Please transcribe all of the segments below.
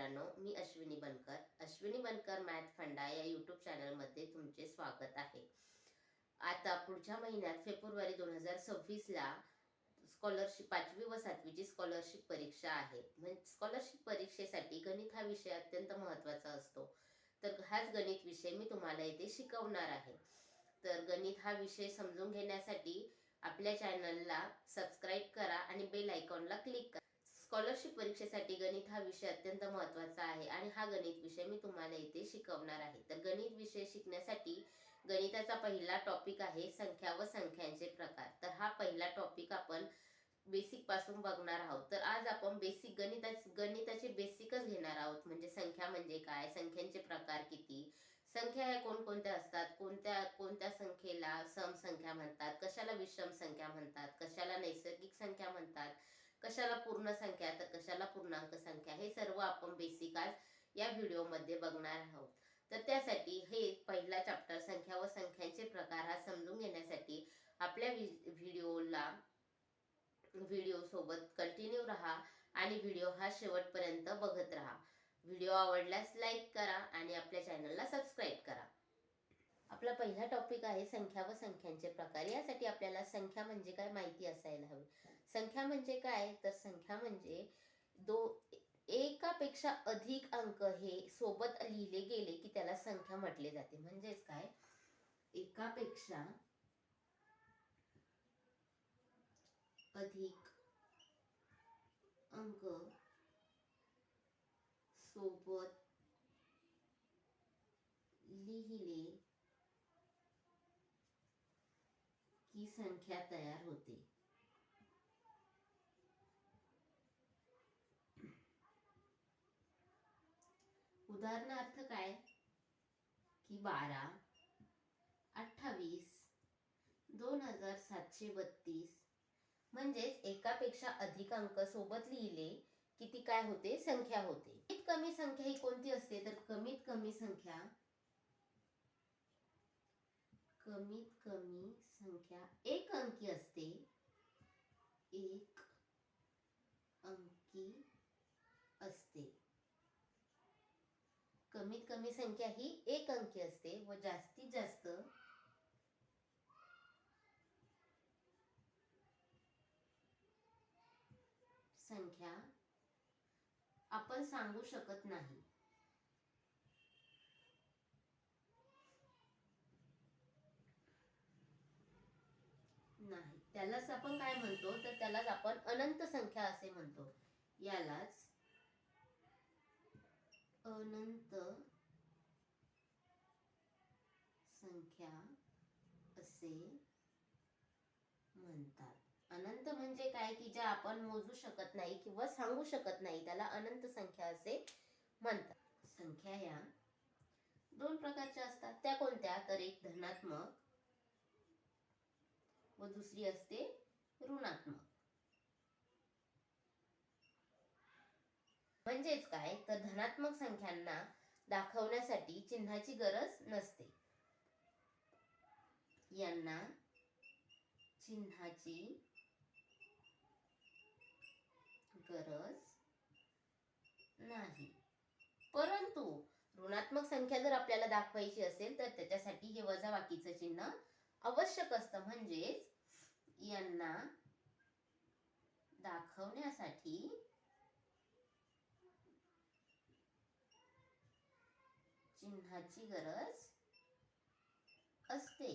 मित्रांनो, मी अश्विनी बनकर मॅथ फंडा या यूट्यूब चॅनलमध्ये तुमचे स्वागत आहे. आता पुढच्या महिन्यात फेब्रुवारी 2026ला स्कॉलरशिप 5वी व 7वीची स्कॉलरशिप परीक्षा आहे. म्हणजे स्कॉलरशिप परीक्षेसाठी गणित हा विषय अत्यंत महत्त्वाचा असतो. तर हाच गणित विषय मी तुम्हाला इथे शिकवणार आहे. तर गणित हा विषय समजून घेण्यासाठी आपल्या चॅनलला सबस्क्राईब करा आणि बेल आयकॉनला क्लिक करा. स्कॉलरशिप परीक्षेसाठी गणित हा विषय अत्यंत महत्त्वाचा आहे आणि हा गणित विषय मी तुम्हाला इथे शिकवणार आहे. तर गणित विषय शिकण्यासाठी गणिताचा पहिला टॉपिक आहे संख्या व संख्यांचे प्रकार. तर हा पहिला टॉपिक आपण बेसिक पासून बघणार आहोत. तर आज आपण बेसिक गणिताचे बेसिकच घेणार आहोत. म्हणजे संख्या म्हणजे काय, संख्यांचे प्रकार किती, संख्या ह्या कोणकोणत्या असतात, कोणत्या कोणत्या संख्येला सम संख्या म्हणतात, कशाला विषम संख्या म्हणतात, कशाला नैसर्गिक संख्या म्हणतात, कशाला पूर्ण संख्या तर कशाला पूर्णांक संख्या, हे सर्व आपण बेसिक आज या व्हिडिओमध्ये बघणार आहोत. तर त्यासाठी हे पहिला चॅप्टर संख्या व संख्यांचे प्रकार हा समजून घेण्यासाठी आपल्या व्हिडिओ सोबत कंटिन्यू राहा आणि व्हिडिओ हा शेवटपर्यंत बघत राहा. व्हिडिओ आवडल्यास लाईक करा आणि आपल्या चॅनलला सबस्क्राईब करा. आपला पहिला टॉपिक आहे संख्या व संख्यांचे प्रकार. यासाठी आपल्याला संख्या म्हणजे काय माहिती असायला हवी. संख्या म्हणजे काय, तर संख्या म्हणजे एकापेक्षा अधिक अंक हे सोबत लिहिले गेले की त्याला संख्या म्हटले जाते. म्हणजेच काय, एकापेक्षा अधिक अंक सोबत लिहिले की संख्या तयार होते. उदाहरणार्थ काय की 12, 28, 2732. म्हणजेच एकापेक्षा अधिक अंक सोबत लिहिले की ती काय होते, संख्या होते. कमीत कमी संख्या ही कोणती असते, तर कमीत कमी संख्या एक अंकी असते. एक अंकी असते. कमीत कमी संख्या ही एक अंकी असते व जास्तीत जास्त संख्या आपण सांगू शकत नाही. त्यालाच आपण काय म्हणतो, तर त्यालाच आपण अनंत संख्या असे म्हणतो. यालाच अनंत संख्या असे म्हणतात. अनंत म्हणजे काय की ज्या आपण मोजू शकत नाही किंवा सांगू शकत नाही, त्याला अनंत संख्या असे म्हणतात. संख्या या दोन प्रकारच्या असतात. त्या कोणत्या, तर एक धनात्मक व दुसरी असते ऋणात्मक. म्हणजेच काय, तर धनात्मक संख्यांना दाखवण्यासाठी चिन्हाची गरज नसते. यांना चिन्हाची गरज नाही. परंतु ऋणात्मक संख्या जर आपल्याला दाखवायची असेल तर त्याच्यासाठी हे वजाबाकीचं चिन्ह आवश्यक असतं. म्हणजेच यांना दाखवण्यासाठी चिन्हाची गरज असते.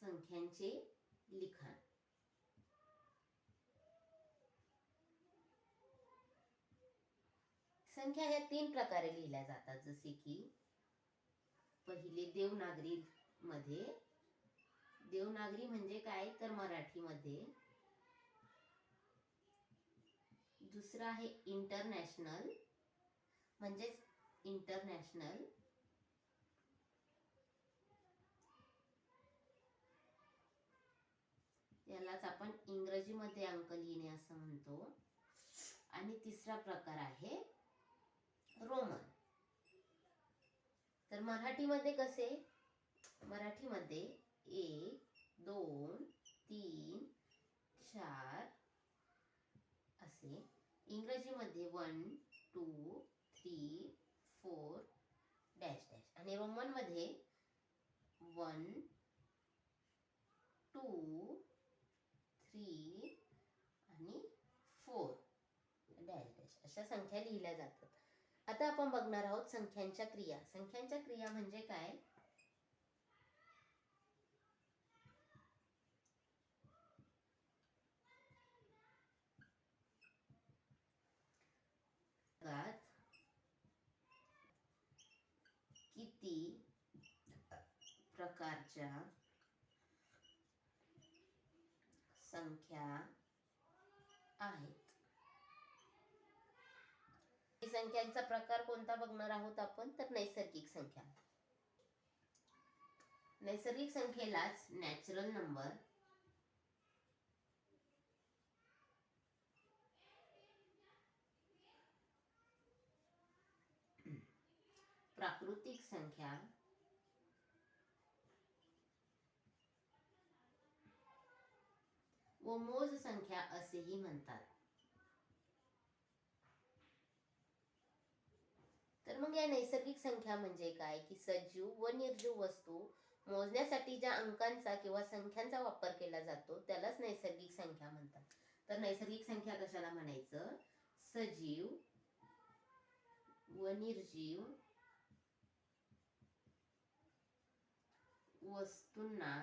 संख्यांचे लिखाण. संख्या ह्या 3 प्रकारे लिहिल्या जातात. जसे की पहिले देवनागरी म्हणजे काय, तर मराठीमध्ये. दुसरा आहे इंटरनॅशनल म्हणजेच इंटरनॅशनल. यालाच आपण इंग्रजीमध्ये अंक लिहिणे असं म्हणतो. आणि तिसरा प्रकार आहे रोमन. तर मराठीमध्ये कसे, मराठीमध्ये 1 2 3 4 असे, इंग्रजीमध्ये 1 2 3 4 डॅश डॅश, आणि रोमनमध्ये 1 2 3 आणि 4 डॅश डॅश अशा संख्या लिहिल्या जातात. आता आपण बघणार आहोत संख्यांच्या क्रिया. संख्यांच्या क्रिया म्हणजे काय? किती प्रकारच्या संख्या आहेत? संख्यांचा प्रकार कोणता बघणार आहोत आपण? तर नैसर्गिक संख्या. नैसर्गिक संख्येलाच नॅचरल नंबर, प्राकृतिक संख्या व मोज संख्या असेही म्हणतात. तर मग या नैसर्गिक संख्या म्हणजे काय? की सजीव व निर्जीव वस्तू मोजण्यासाठी ज्या अंकांचा किंवा संख्यांचा वापर केला जातो त्यालाच नैसर्गिक संख्या म्हणतात. तर नैसर्गिक संख्या कशाला म्हणायचं? सजीव व निर्जीव वस्तूंना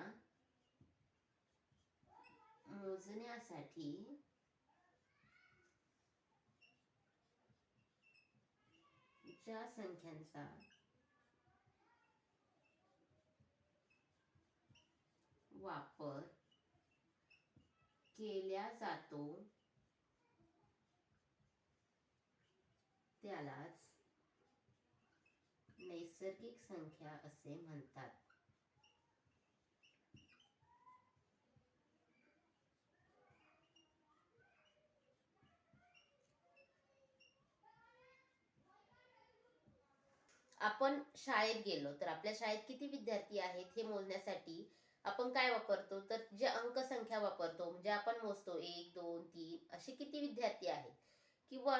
मोजण्यासाठी ज्या संख्यांचा वापर केला जातो त्यालाच नैसर्गिक संख्या असे म्हणतात. आपण शाळेत गेलो तर आपल्या शाळेत किती विद्यार्थी आहेत हे मोजण्यासाठी आपण काय वापरतो? तर जे अंकसंख्या वापरतो, म्हणजे आपण मोजतो 1 2 3 असे किती विद्यार्थी आहेत, किंवा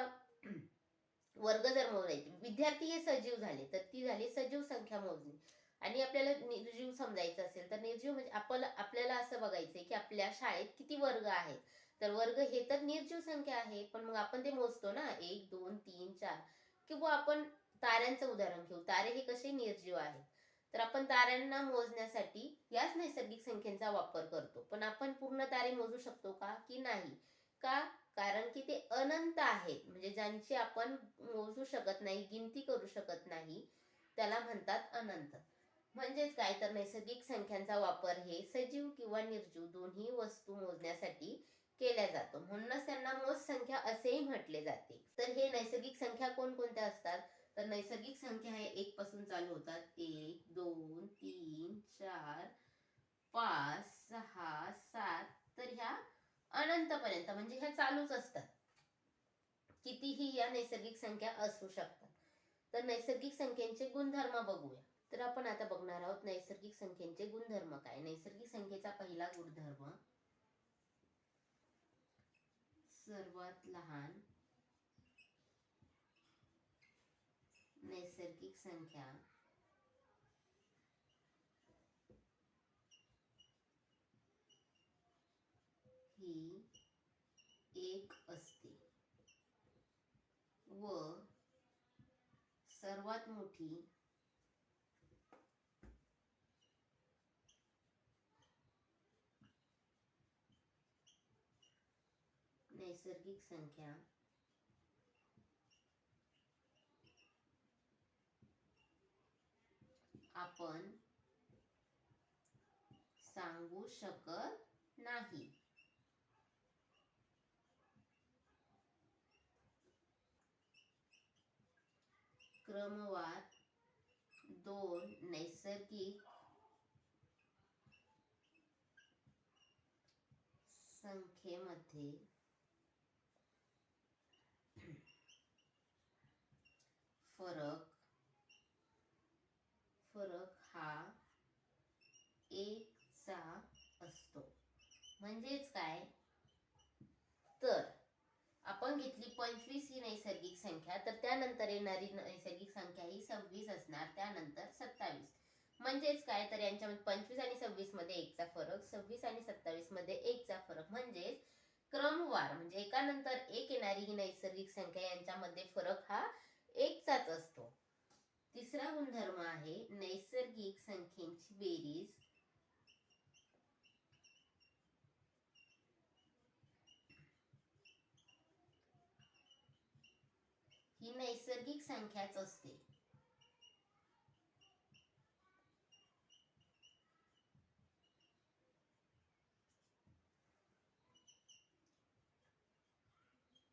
वर्ग जर मोजायचे, विद्यार्थी हे सजीव झाले तर ती झाली सजीव संख्या मोजणी. आणि आपल्याला निर्जीव समजायचं असेल तर निर्जीव म्हणजे आपल्याला असं बघायचंय की आपल्या शाळेत किती वर्ग आहेत. तर वर्ग हे तर निर्जीव संख्या आहे, पण मग आपण ते मोजतो ना 1 2 3 4. किंवा आपण ताऱ्यांचं उदाहरण घेऊ, तारे हे कसे निर्जीव आहेत, तर आपण ताऱ्यांना मोजण्यासाठी याच नैसर्गिक संख्येचा वापर करतो. पण आपण पूर्ण तारे मोजू शकतो का? की नाही. का? कारण की ते अनंत आहेत, म्हणजे ज्यांची आपण मोजू शकत नाही, गिनती करू शकत नाही, त्याला म्हणतात अनंत. म्हणजेच काय? तर नैसर्गिक संख्यांचा वापर हे सजीव किंवा निर्जीव दोन्ही वस्तू मोजण्यासाठी केल्या जातो, म्हणूनच त्यांना मोज संख्या असेही म्हटले जाते. तर हे नैसर्गिक संख्या कोणकोणत्या असतात? तर नैसर्गिक संख्या हे 1 पासून चालू होतात. 1 2 3 4 5 6 7, तर ह्या अनंतपर्यंत म्हणजे ह्या चालूच असतात. कितीही या नैसर्गिक संख्या असू शकतात. तर नैसर्गिक संख्येचे गुणधर्म बघूया. तर आपण आता बघणार आहोत नैसर्गिक संख्येचे गुणधर्म काय. नैसर्गिक संख्येचा पहिला गुणधर्म, सर्वात लहान नैसर्गिक संख्या ही 1 असते व सर्वात मोठी नैसर्गिक संख्या आपण सांगू शकत नाही. क्रमवार 2 नैसर्गिक संख्येमध्ये फरक हा म्हणजेच काय, तर आपण घेतली 25 ही नैसर्गिक संख्या, तर त्यानंतर येणारी नैसर्गिक संख्या ही 26 असणार, त्यानंतर 27. म्हणजेच काय, तर यांच्यामध्ये 25 आणि 26 मध्ये 1 चा फरक, 26 आणि 27 मध्ये 1 चा फरक, म्हणजेच क्रमवार म्हणजे एकानंतर एक येणारी ही नैसर्गिक संख्या यांच्यामध्ये फरक हा 1 चाच असतो. तिसरा गुणधर्म आहे नैसर्गिक संख्येची बेरीज ही नैसर्गिक संख्याच असते.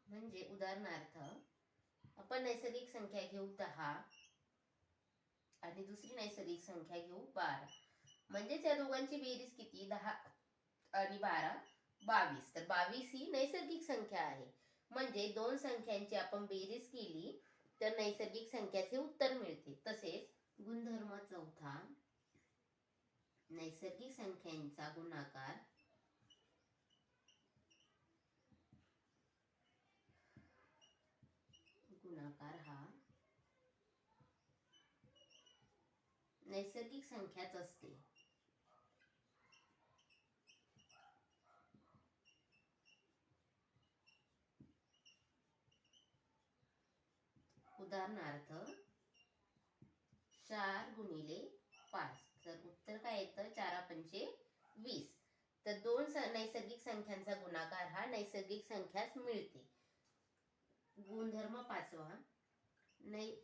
म्हणजे उदाहरणार्थ आपण नैसर्गिक संख्या घेऊ 10 आणि दुसरी नैसर्गिक संख्या घेऊ 12, म्हणजेच या दोघांची बेरीज किती, 10 आणि 12 22. तर 22 ही नैसर्गिक संख्या आहे. म्हणजे दोन संख्यांची आपण बेरीज केली तर नैसर्गिक संख्याचे उत्तर मिळते. तसेच गुणधर्म चौथा, नैसर्गिक संख्यांचा गुणाकार हा नैसर्गिक संख्याच असते. उदाहरणार्थ 4 गुणिले 5, तर उत्तर काय येतं, 4 पंचे 20. तर दोन नैसर्गिक संख्यांचा गुणाकार हा नैसर्गिक संख्याच मिळते. गुणधर्म पाचवा,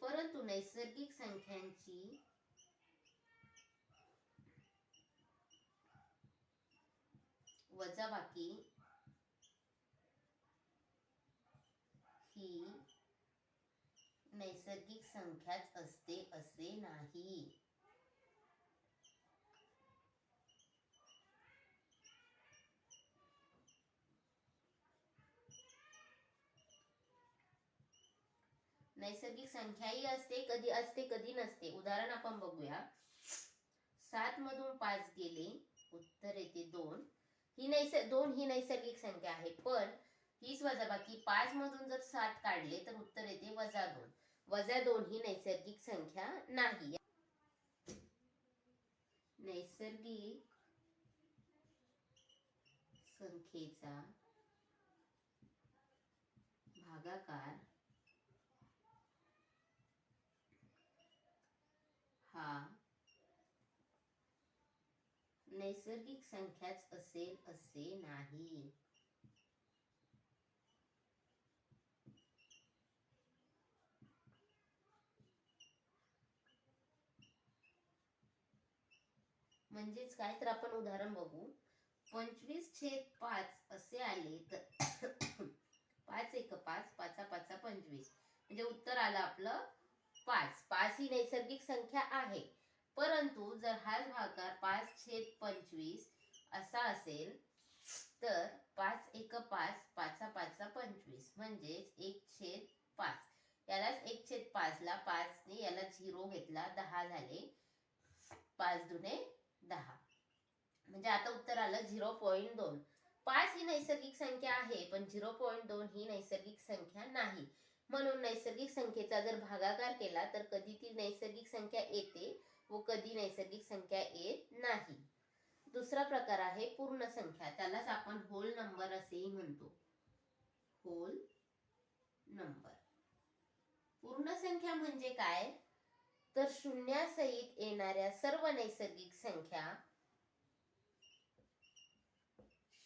परंतु नैसर्गिक संख्यांची वजाबाकी ही नैसर्गिक संख्याच असते असे नाही. नैसर्गिक संख्याही असते कधी नसते. उदाहरण आपण बघूया. 7 मधून 5 गेले, उत्तर येते 2. ही नैसर्गिक संख्या आहे, पण हीच वजाबाकी 5 मधून जर 7 काढले तर उत्तर येते -2. -2 ही नैसर्गिक संख्या नाही. नैसर्गिक संख्येचा भागाकार हा नैसर्गिक संख्याच असेल असे नाही. म्हणजेच काय, तर आपण उदाहरण बघू. 25/5 असे आले तर 5 एक 5, 5 5 25, म्हणजे उत्तर आलं आपलं 5. 5 ही नैसर्गिक संख्या आहे, परंतु जर हाच भागाकार 5/25 असा असेल तर 5 एक 5, 5 5 25, म्हणजेच 1/5. यालाच 1/5 ला 5 ने याला 0 घेतला, 10 झाले. 5 दुने 10, म्हणजे आता उत्तर आलं 0.2. 5 ही नैसर्गिक संख्या आहे, पण 0.2 ही नैसर्गिक संख्या नाही. म्हणून नैसर्गिक संख्येचा जर भागाकार केला तर कधी ती नैसर्गिक संख्या येते व कधी नैसर्गिक संख्या येत नाही. दुसरा प्रकार आहे पूर्ण संख्या, त्यालाच आपण होल नंबर असेही म्हणतो. Whole number. पूर्ण संख्या म्हणजे काय, तर शून्यासहित येणाऱ्या सर्व नैसर्गिक संख्या,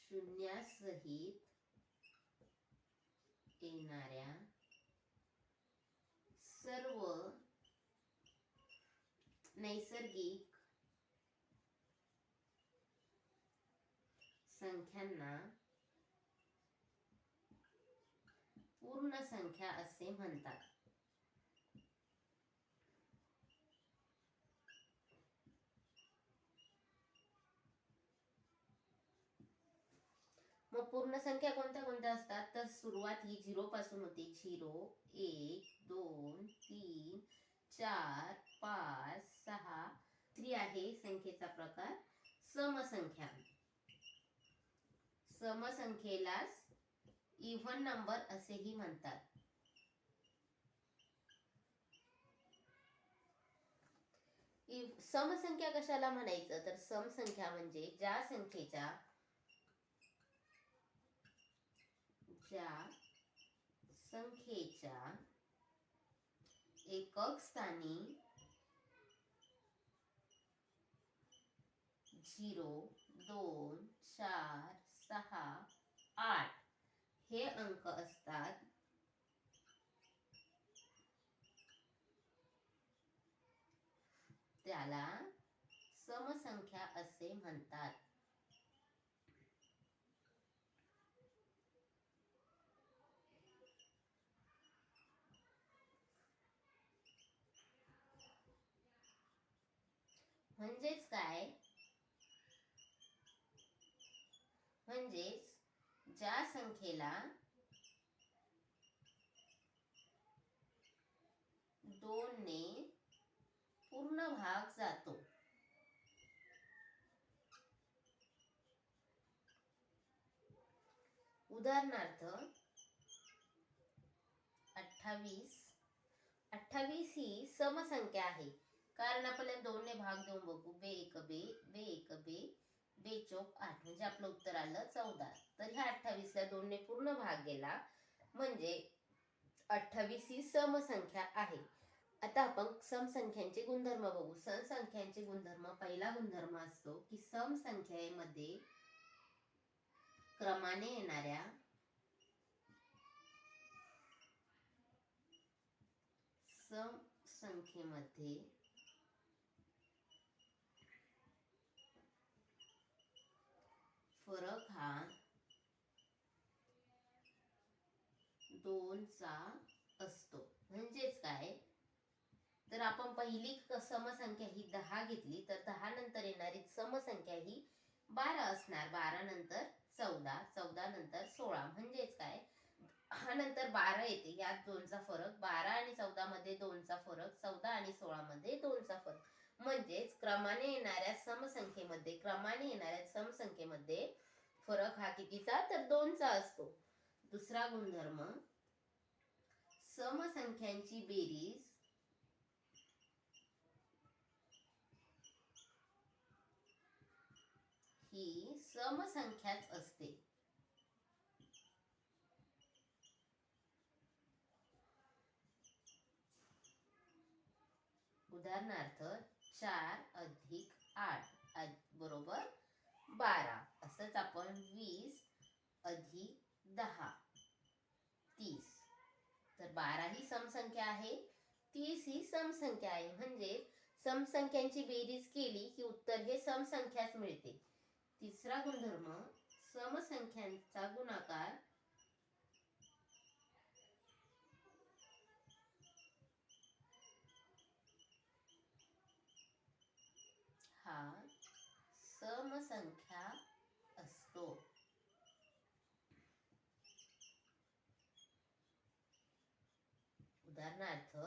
शून्यासहित येणाऱ्या सर्व नैसर्गिक संख्यांना पूर्ण संख्या असे म्हणतात. मग पूर्ण संख्या कोणत्या कोणत्या असतात, तर सुरुवात ही 0 पासून होते. 0 1 2 3 4 5 6. ती आहे संख्येचा प्रकार समसंख्या. समसंख्येलाच इव्हन नंबर असेही म्हणतात. समसंख्या कशाला म्हणायचं, तर समसंख्या म्हणजे ज्या संख्येच्या एकक स्थानी 0, 2, 4, 6, 8 हे अंक असतात त्याला समसंख्या असे म्हणतात. म्हणजेच काय, म्हणजेच ज्या संख्येला 2 ने पूर्ण भाग जातो, उदाहरणार्थ 28 ही समसंख्या आहे, कारण आपल्याला 2 ने भाग देऊन बघू. बे एक बे, बे एक बे, बे चौक 8 म्हणजे आपलं उत्तर आलं 14. तर ह्या 28 ला 2 ने पूर्ण भाग गेला म्हणजे 28 ही समसंख्या आहे. आता आपण समसंख्यांचे गुणधर्म बघू. समसंख्यांचे गुणधर्म, पहिला गुणधर्म असतो की समसंख्येमध्ये क्रमाने येणाऱ्या समसंख्येमध्ये फरक हा 2 चा असतो. म्हणजेच काय, तर आपण पहिली समसंख्या ही 10 घेतली तर 10 नंतर येणारी समसंख्या ही 12 असणार. 12 नंतर 14, 14 नंतर 16. म्हणजेच काय, हा नंतर 12 येते, यात 2 चा फरक. 12 आणि 14 मध्ये 2 चा फरक, 14 आणि 16 मध्ये 2 चा फरक. म्हणजेच क्रमाने येणाऱ्या समसंख्येमध्ये फरक हा कितीचा, तर 2 चा असतो. दुसरा गुणधर्म, समसंख्यांची बेरीज ही समसंख्याच असते. उदाहरणार्थ 4 अधिक 8 बरोबर 12. असंच आपण 20 अधिक 10 30. तर 12 ही समसंख्या आहे, 30 ही समसंख्या आहे. म्हणजे समसंख्यांची बेरीज केली की उत्तर हे समसंख्याच मिळते. तिसरा गुणधर्म, समसंख्यांचा गुणाकार हा समसंख्या असतो. उदाहरणार्थ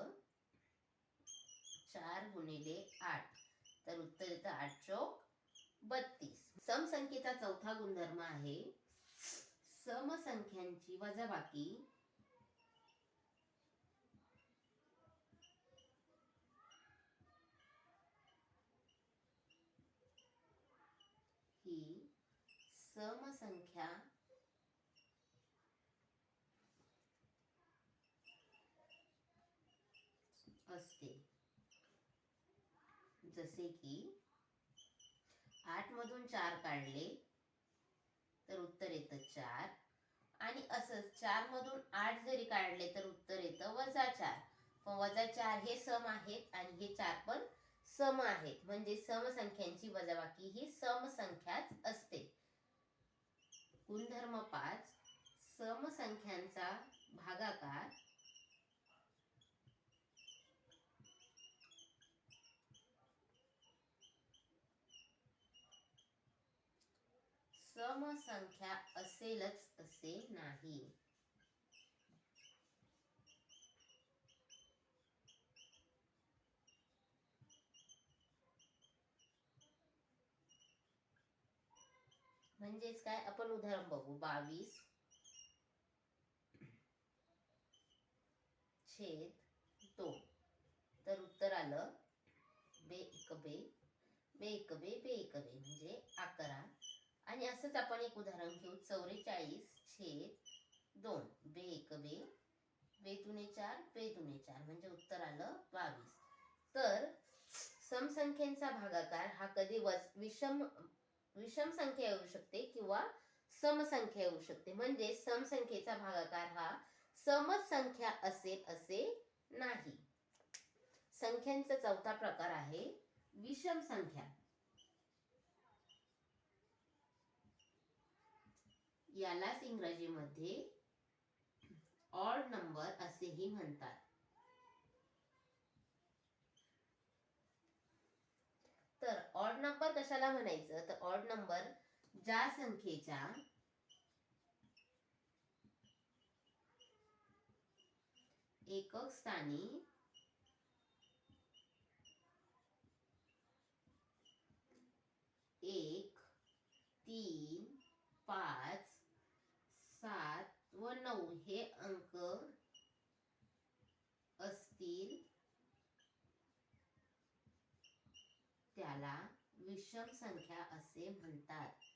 4 गुणिले 8 तर उत्तर येतं 8 चौक 32. समसंख्येचा चौथा गुणधर्म आहे समसंख्यांची वजाबाकी ही समसंख्या असते. जसे की 8 मधून 4 काढले तर उत्तर येतं 4. आणि असंच 4 मधून 8 जरी काढले तर उत्तर येतं -4. पण -4 हे सम आहेत आणि हे 4 पण सम आहेत. म्हणजे समसंख्यांची वजाबाकी ही समसंख्याच असते. गुणधर्म 5, समसंख्यांचा भागाकार समसंख्या असेलच असे नाही. म्हणजेच काय, आपण उदाहरण बघू. 22 छेद 2. तर उत्तर आलं बे एक बे, बे एक बे, बे एक बे म्हणजे 11. आणि असंच आपण एक उदाहरण घेऊ. 44 छेद 2. बे एक बे, बे दुने 4, बे दुने 4 म्हणजे उत्तर आलं 22. तर समसंख्येचा भागाकार हा कधी विषम संख्या येऊ शकते किंवा समसंख्या येऊ शकते. म्हणजे समसंख्येचा भागाकार हा समच संख्या असेल असे नाही. संख्यांचा चौथा प्रकार आहे विषम संख्या. यालाच इंग्रजीमध्ये ऑड नंबर असेही म्हणतात. तर ऑड नंबर कशाला म्हणायचं, तर ऑड नंबर ज्या संख्येच्या एकक स्थानी 1, 3, 5, 7 व 9 हे अंक असतील त्याला विषम संख्या असे म्हणतात.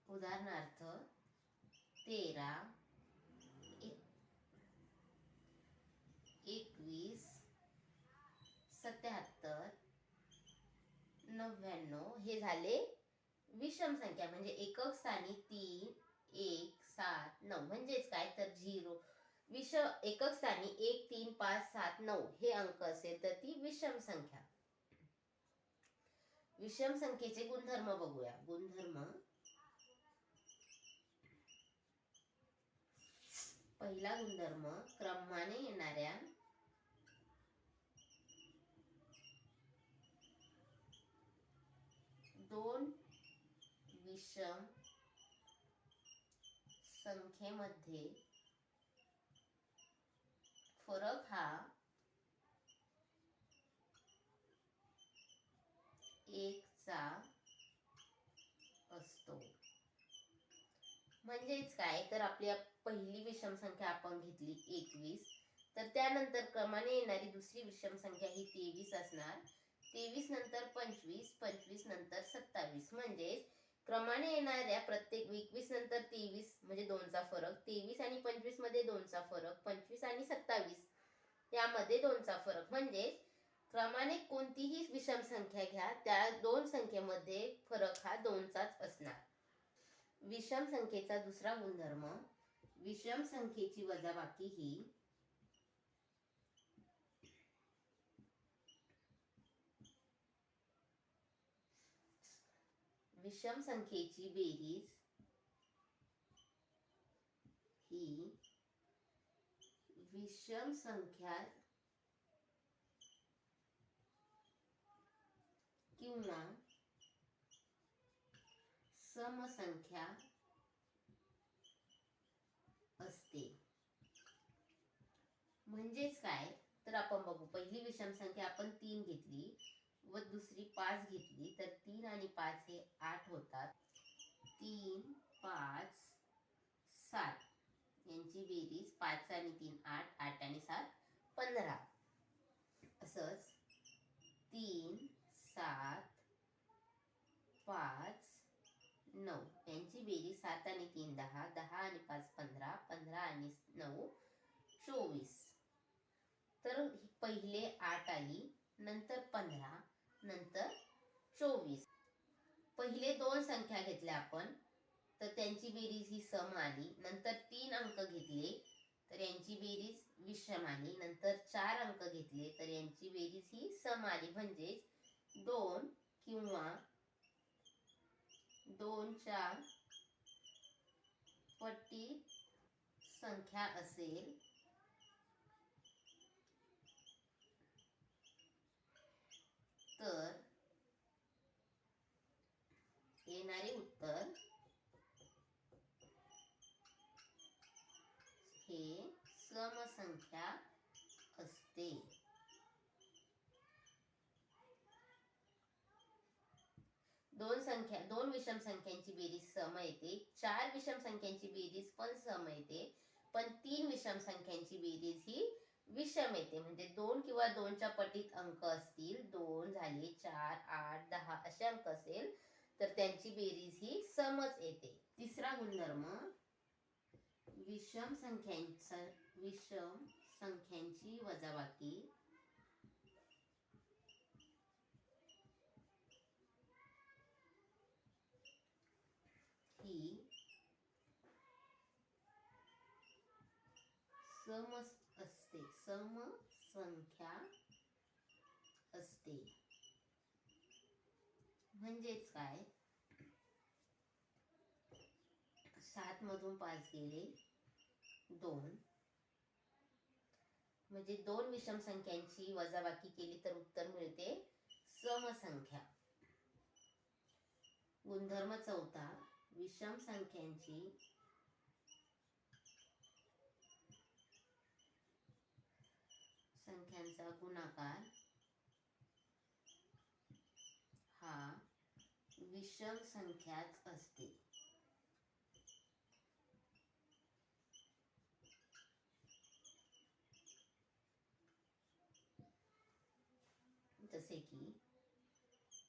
उदाहरणार्थ 13, 21, 77, 99 हे झाले विषम संख्या. म्हणजे एकक स्थानी 3, 1, 7, 9 म्हणजेच काय, तर 0 एकक स्थानी 1, 3, 5, 7, 9 हे अंक असेल तर ती विषम संख्या. विषम संख्येचे गुणधर्म बघूया. गुणधर्म, पहिला गुणधर्म, क्रमाने येणाऱ्या दोन विषम संख्येमध्ये फरक हा एकचा असतो. म्हणजेच काय, तर आपली पहिली विषम संख्या आपण घेतली 21, तर त्यानंतर क्रमाने येणारी दुसरी विषम संख्या ही 23 असणार. 23 नंतर 25, 25 नंतर 27 म्हणजेच क्रमाने येणाऱ्या प्रत्येक 21 नंतर 23 म्हणजे 2चा फरक, 23 आणि 25 मध्ये 2चा फरक, 25 आणि 27 यामध्ये 2चा फरक. म्हणजे क्रमाने कोणतीही विषम संख्या घ्या, त्या दोन संख्येमध्ये फरक हा 2चाच असणार. विषम संख्येचा दुसरा गुणधर्म, विषम संख्येची वजाबाकी ही विषम संख्येची बेरीज ही विषम संख्या किंवा समसंख्या असते. म्हणजेच काय, तर आपण बघू. पहिली विषम संख्या आपण 3 घेतली व दुसरी 5 घेतली, तर 3 आणि 5 हे 8 होतात. 3, 5, 7 यांची बेरीज 5 आणि 3 8, 8 आणि 7 15. असंच 3, 7, 5, 9 यांची बेरीज 7 आणि 3 10, 10 आणि 5 15, 15 आणि 9 24. तर पहिले 8 आली, नंतर 15, नंतर 24. पहिले दोन संख्या घेतल्या आपण, तर त्यांची बेरीज ही सम आली. नंतर 3 अंक घेतले तर यांची बेरीज विषम आली. नंतर 4 अंक घेतले तर यांची बेरीज ही सम आली. म्हणजे 2 किंवा 2च्या पटीत संख्या असेल तर येणारे उत्तर हे समसंख्या असते. दोन विषम संख्यांची बेरीज सम येते. 4 विषम संख्यांची बेरीज पण सम येते. पण 3 विषम संख्यांची बेरीज ही विषम येते. म्हणजे 2 किंवा 2च्या पटीत अंक असतील, 2 झाले 4, 8, 10 असे अंक असेल तर त्यांची बेरीज ही समच येते. तिसरा गुणधर्म, विषम संख्यांची वजाबाकी ही सम असते, समसंख्या असते. म्हणजेच काय, 7 मधून 5 गेले 2, म्हणजे 2 विषम संख्यांची वजाबाकी केली तर उत्तर मिळते समसंख्या. गुणधर्म चौथा, विषम संख्यांचा गुणाकार हा विषम संख्याच असते. जसे की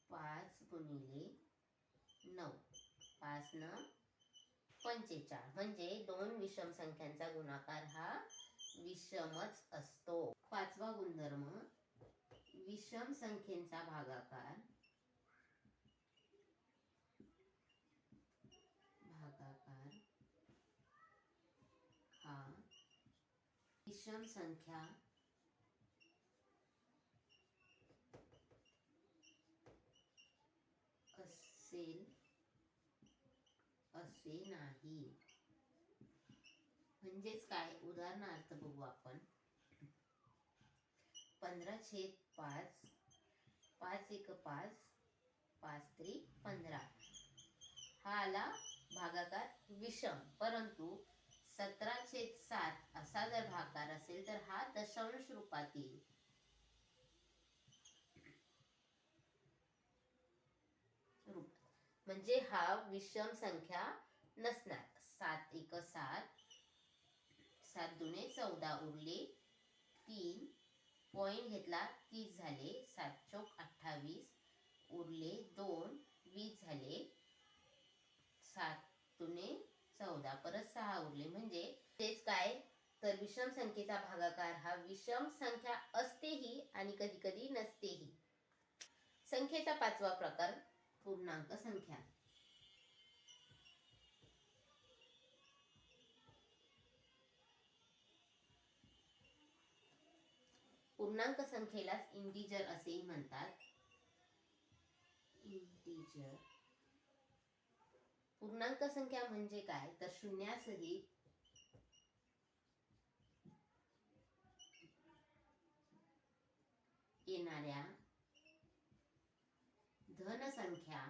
5 गुणिले 9, 5 न 45, म्हणजे 2 विषम संख्यांचा गुणाकार हा विषमच असतो. पाचवा गुणधर्म, विषम संख्येचा भागाकार हा विषम संख्या असेल असे नाही. म्हणजेच काय, उदाहरणार्थ बघू आपण. 15/5, 5 1 5, 5 3 15 हा आला भागाकार विषम. परंतु 17/7 असा जर भागाकार असेल तर हा दशांश रूपात येईल. म्हणजे हा विषम संख्या नसणार. 7 1 7, 7 दुणे 14 उरले 3, पॉइंट घेतला 30 झाले, 7 चौक 28 उरले 2, 20 झाले, 7 दुणे 14 परत 6 उरले. म्हणजे तेच काय, तर विषम संख्येचा भागाकार हा विषम संख्या असतेही आणि कधी कधी नसतेही. संख्येचा पाचवा प्रकार, पूर्णांक संख्या. पूर्णांक संख्येलाच इंटिजर असेही म्हणतात. इंटिजर पूर्णांक संख्या म्हणजे काय, तर शून्यासहित येणाऱ्या धन संख्या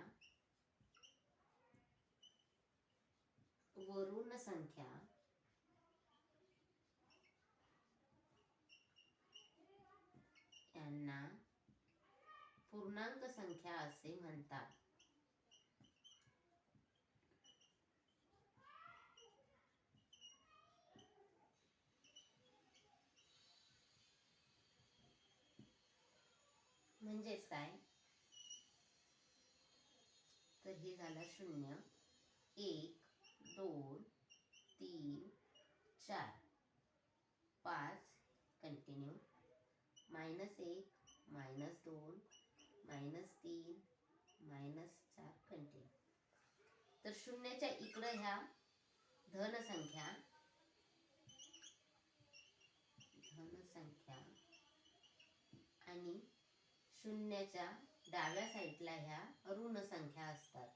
व ऋण संख्या यांना पूर्णांक संख्या असे म्हणतात. म्हणजेच काय, तर हे झालं 0 1 2 3 4 5 कंटिन्यू, -1 -2 -3 -4 कंटिन्यू. तर शून्याच्या इकडे ह्या धन संख्या आणि शून्याच्या डाव्या साईडला ह्या ऋण संख्या असतात.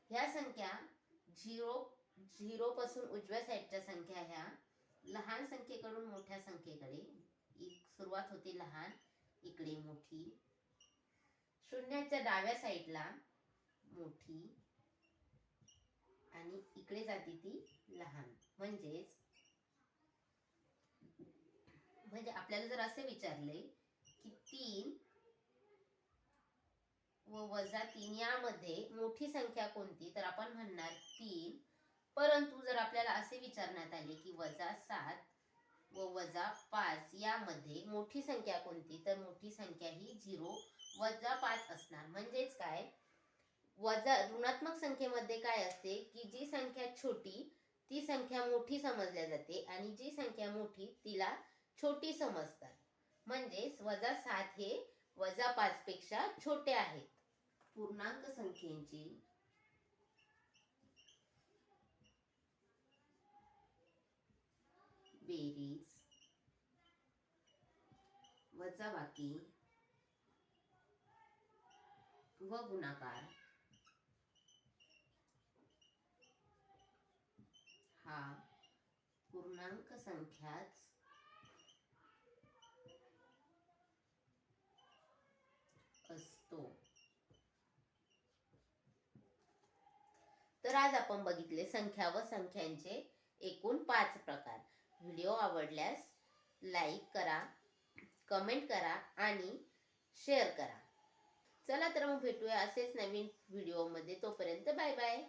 ह्या संख्या 0 पासून उजव्या साईडच्या संख्या ह्या लहान संख्येकडून मोठ्या संख्येकडे सुरुवात होते, लहान इकडे मोठी, शून्याच्या डाव्या साईडला मोठी आणि इकडे जाते ती लहान. म्हणजे आपल्याला जर असे विचारले की 3 व -3 यामध्ये मोठी संख्या कोणती, तर आपण म्हणणार 3. परंतु जर आपल्याला असे विचारण्यात आले की -7 व -5 यामध्ये मोठी संख्या कोणती, तर मोठी संख्या ही 0 5 असणार. म्हणजेच काय, ऋणात्मक संख्येमध्ये काय असते की जी संख्या छोटी ती संख्या मोठी समजल्या जाते आणि जी संख्या मोठी तिला छोटी समजतात. म्हणजेच -7 हे -5 पेक्षा छोटे आहेत. पूर्णांक संख्येची बेरीज, वजाबाकी व गुणाकार हा पूर्णांक संख्याच असतो. तर आज आपण बघितले संख्या व संख्यांचे एकूण 5 प्रकार. व्हिडिओ आवडल्यास लाईक करा, कमेंट करा आणि शेअर करा. चला तर मग भेटूया असेच नवीन व्हिडिओमध्ये. तोपर्यंत बाय बाय.